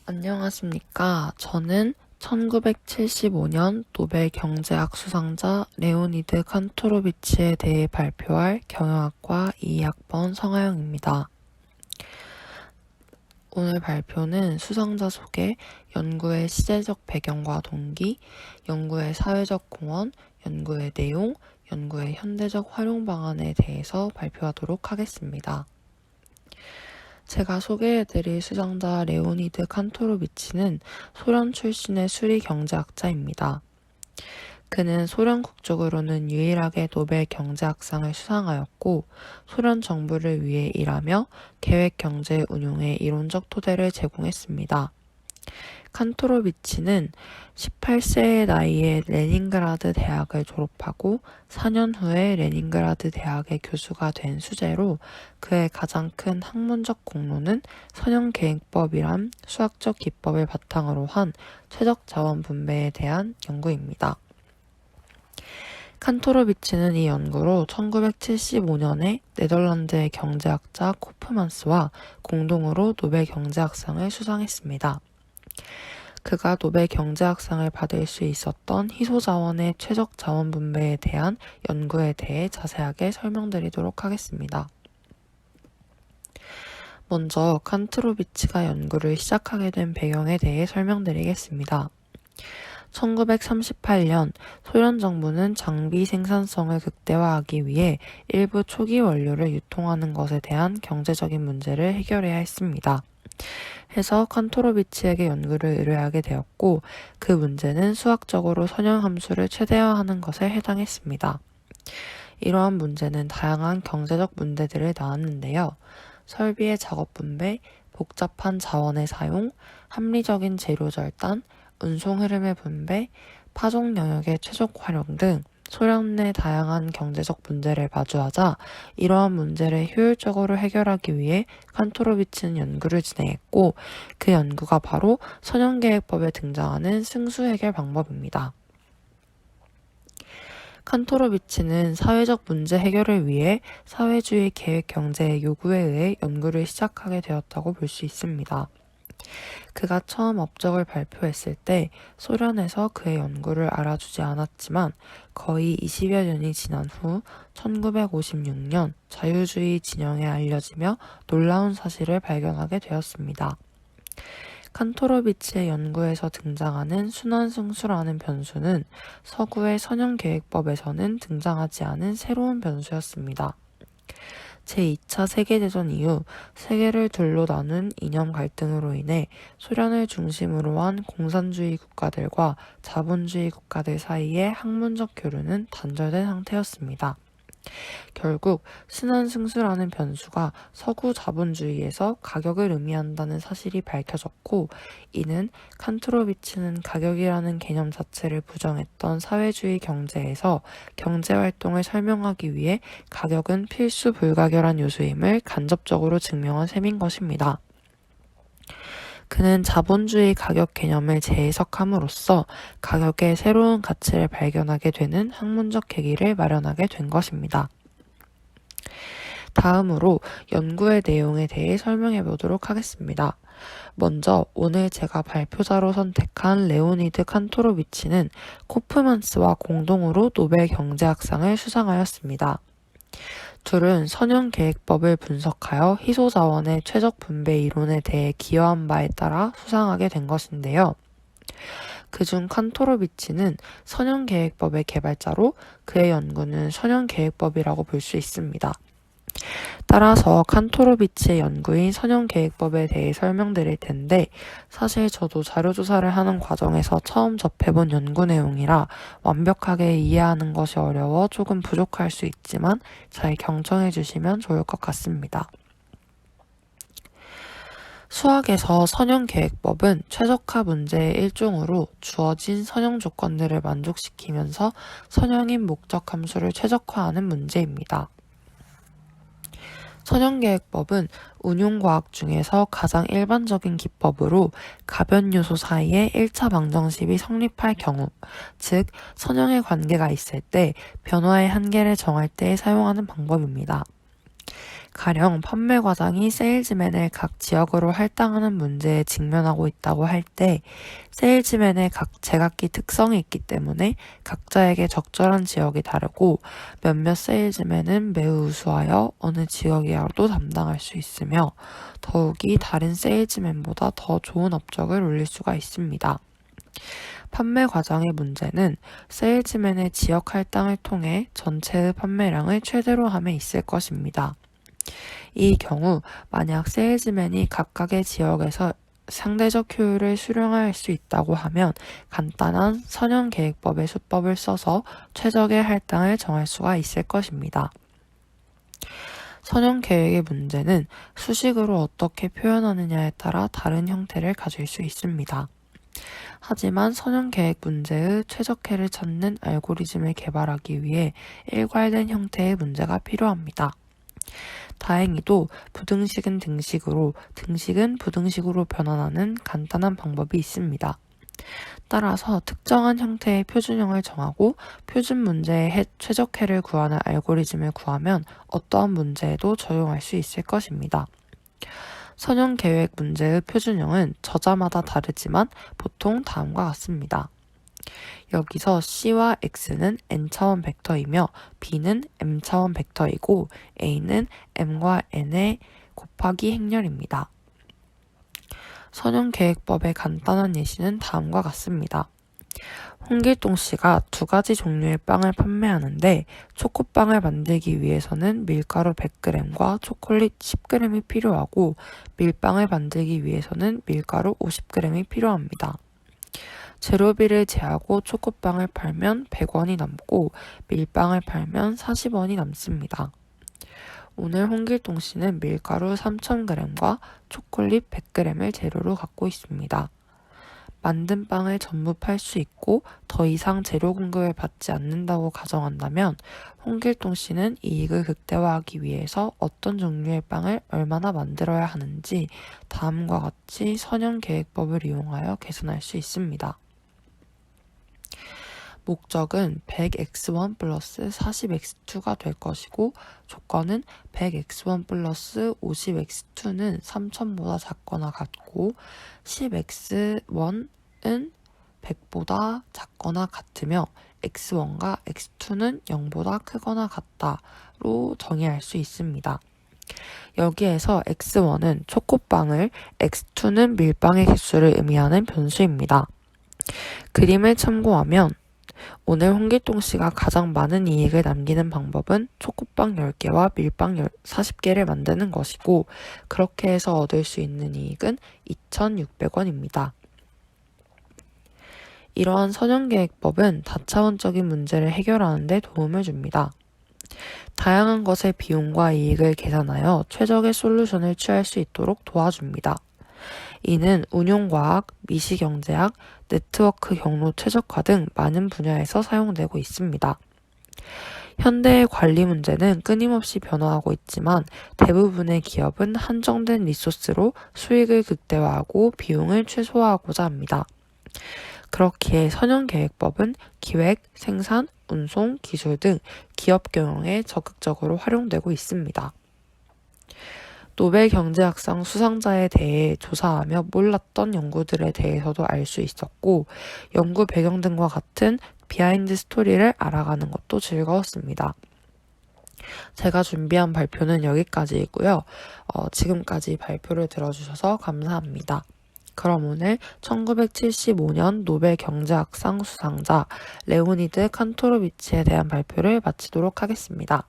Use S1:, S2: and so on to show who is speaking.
S1: 안녕하십니까. 저는 1975년 노벨 경제학 수상자 레오니드 칸토로비치에 대해 발표할 경영학과 2학번 성하영입니다. 오늘 발표는 수상자 소개, 연구의 시대적 배경과 동기, 연구의 사회적 공헌, 연구의 내용, 연구의 현대적 활용 방안에 대해서 발표하도록 하겠습니다. 제가 소개해드릴 수상자 레오니드 칸토로비치는 소련 출신의 수리 경제학자입니다. 그는 소련 국적으로는 유일하게 노벨 경제학상을 수상하였고, 소련 정부를 위해 일하며 계획 경제 운용의 이론적 토대를 제공했습니다. 칸토로비치는 18세의 나이에 레닌그라드 대학을 졸업하고 4년 후에 레닌그라드 대학의 교수가 된 수재로 그의 가장 큰 학문적 공로는 선형계획법이란 수학적 기법을 바탕으로 한 최적 자원 분배에 대한 연구입니다. 칸토로비치는 이 연구로 1975년에 네덜란드의 경제학자 코프만스와 공동으로 노벨 경제학상을 수상했습니다. 그가 노벨 경제학상을 받을 수 있었던 희소자원의 최적 자원 분배에 대한 연구에 대해 자세하게 설명드리도록 하겠습니다. 먼저 칸토로비치가 연구를 시작하게 된 배경에 대해 설명드리겠습니다. 1938년 소련 정부는 장비 생산성을 극대화하기 위해 일부 초기 원료를 유통하는 것에 대한 경제적인 문제를 해결해야 했습니다. 해서 칸토로비치에게 연구를 의뢰하게 되었고, 그 문제는 수학적으로 선형함수를 최대화하는 것에 해당했습니다. 이러한 문제는 다양한 경제적 문제들을 낳았는데요. 설비의 작업 분배, 복잡한 자원의 사용, 합리적인 재료 절단, 운송 흐름의 분배, 파종 영역의 최적 활용 등 소련 내 다양한 경제적 문제를 마주하자 이러한 문제를 효율적으로 해결하기 위해 칸토로비치는 연구를 진행했고, 그 연구가 바로 선형계획법에 등장하는 승수 해결 방법입니다. 칸토로비치는 사회적 문제 해결을 위해 사회주의 계획 경제의 요구에 의해 연구를 시작하게 되었다고 볼 수 있습니다. 그가 처음 업적을 발표했을 때 소련에서 그의 연구를 알아주지 않았지만 거의 20여 년이 지난 후 1956년 자유주의 진영에 알려지며 놀라운 사실을 발견하게 되었습니다. 칸토로비치의 연구에서 등장하는 순환승수라는 변수는 서구의 선형계획법에서는 등장하지 않은 새로운 변수였습니다. 제2차 세계대전 이후 세계를 둘로 나눈 이념 갈등으로 인해 소련을 중심으로 한 공산주의 국가들과 자본주의 국가들 사이의 학문적 교류는 단절된 상태였습니다. 결국 순환승수라는 변수가 서구 자본주의에서 가격을 의미한다는 사실이 밝혀졌고, 이는 칸토로비치는 가격이라는 개념 자체를 부정했던 사회주의 경제에서 경제활동을 설명하기 위해 가격은 필수 불가결한 요소임을 간접적으로 증명한 셈인 것입니다. 그는 자본주의 가격 개념을 재해석함으로써 가격의 새로운 가치를 발견하게 되는 학문적 계기를 마련하게 된 것입니다. 다음으로 연구의 내용에 대해 설명해 보도록 하겠습니다. 먼저 오늘 제가 발표자로 선택한 레오니드 칸토로비치는 코프만스와 공동으로 노벨 경제학상을 수상하였습니다. 둘은 선형계획법을 분석하여 희소자원의 최적 분배 이론에 대해 기여한 바에 따라 수상하게 된 것인데요. 그중 칸토로비치는 선형계획법의 개발자로 그의 연구는 선형계획법이라고 볼 수 있습니다. 따라서 칸토로비치의 연구인 선형계획법에 대해 설명드릴 텐데, 사실 저도 자료조사를 하는 과정에서 처음 접해본 연구 내용이라 완벽하게 이해하는 것이 어려워 조금 부족할 수 있지만 잘 경청해 주시면 좋을 것 같습니다. 수학에서 선형계획법은 최적화 문제의 일종으로 주어진 선형 조건들을 만족시키면서 선형인 목적 함수를 최적화하는 문제입니다. 선형계획법은 운용과학 중에서 가장 일반적인 기법으로 가변 요소 사이에 1차 방정식이 성립할 경우, 즉 선형의 관계가 있을 때 변화의 한계를 정할 때 사용하는 방법입니다. 가령 판매 과장이 세일즈맨을 각 지역으로 할당하는 문제에 직면하고 있다고 할 때 세일즈맨의 각 제각기 특성이 있기 때문에 각자에게 적절한 지역이 다르고 몇몇 세일즈맨은 매우 우수하여 어느 지역이라도 담당할 수 있으며 더욱이 다른 세일즈맨보다 더 좋은 업적을 올릴 수가 있습니다. 판매 과정의 문제는 세일즈맨의 지역 할당을 통해 전체의 판매량을 최대로 함에 있을 것입니다. 이 경우 만약 세일즈맨이 각각의 지역에서 상대적 효율을 수령할 수 있다고 하면 간단한 선형계획법의 수법을 써서 최적의 할당을 정할 수가 있을 것입니다. 선형계획의 문제는 수식으로 어떻게 표현하느냐에 따라 다른 형태를 가질 수 있습니다. 하지만 선형계획 문제의 최적해를 찾는 알고리즘을 개발하기 위해 일괄된 형태의 문제가 필요합니다. 다행히도 부등식은 등식으로, 등식은 부등식으로 변환하는 간단한 방법이 있습니다. 따라서 특정한 형태의 표준형을 정하고 표준 문제의 최적해를 구하는 알고리즘을 구하면 어떠한 문제에도 적용할 수 있을 것입니다. 선형계획 문제의 표준형은 저자마다 다르지만 보통 다음과 같습니다. 여기서 C와 X는 n차원 벡터이며 B는 m차원 벡터이고 A는 m과 n의 곱하기 행렬입니다. 선형계획법의 간단한 예시는 다음과 같습니다. 홍길동 씨가 두 가지 종류의 빵을 판매하는데 초코빵을 만들기 위해서는 밀가루 100g과 초콜릿 10g이 필요하고 밀빵을 만들기 위해서는 밀가루 50g이 필요합니다. 재료비를 제하고 초코빵을 팔면 100원이 남고 밀빵을 팔면 40원이 남습니다. 오늘 홍길동 씨는 밀가루 3000g과 초콜릿 100g을 재료로 갖고 있습니다. 만든 빵을 전부 팔 수 있고 더 이상 재료 공급을 받지 않는다고 가정한다면 홍길동 씨는 이익을 극대화하기 위해서 어떤 종류의 빵을 얼마나 만들어야 하는지 다음과 같이 선형계획법을 이용하여 계산할 수 있습니다. 목적은 100x1 플러스 40x2가 될 것이고 조건은 100x1 플러스 50x2는 3000보다 작거나 같고 10x1은 100보다 작거나 같으며 x1과 x2는 0보다 크거나 같다로 정의할 수 있습니다. 여기에서 x1은 초코빵을, x2는 밀빵의 개수를 의미하는 변수입니다. 그림을 참고하면 오늘 홍길동 씨가 가장 많은 이익을 남기는 방법은 초코빵 10개와 밀빵 40개를 만드는 것이고 그렇게 해서 얻을 수 있는 이익은 2,600원입니다. 이러한 선형계획법은 다차원적인 문제를 해결하는 데 도움을 줍니다. 다양한 것의 비용과 이익을 계산하여 최적의 솔루션을 취할 수 있도록 도와줍니다. 이는 운용과학, 미시경제학, 네트워크 경로 최적화 등 많은 분야에서 사용되고 있습니다. 현대의 관리 문제는 끊임없이 변화하고 있지만 대부분의 기업은 한정된 리소스로 수익을 극대화하고 비용을 최소화하고자 합니다. 그렇기에 선형계획법은 기획, 생산, 운송, 기술 등 기업 경영에 적극적으로 활용되고 있습니다. 노벨 경제학상 수상자에 대해 조사하며 몰랐던 연구들에 대해서도 알 수 있었고 연구 배경 등과 같은 비하인드 스토리를 알아가는 것도 즐거웠습니다. 제가 준비한 발표는 여기까지이고요. 지금까지 발표를 들어주셔서 감사합니다. 그럼 오늘 1975년 노벨 경제학상 수상자 레오니드 칸토로비치에 대한 발표를 마치도록 하겠습니다.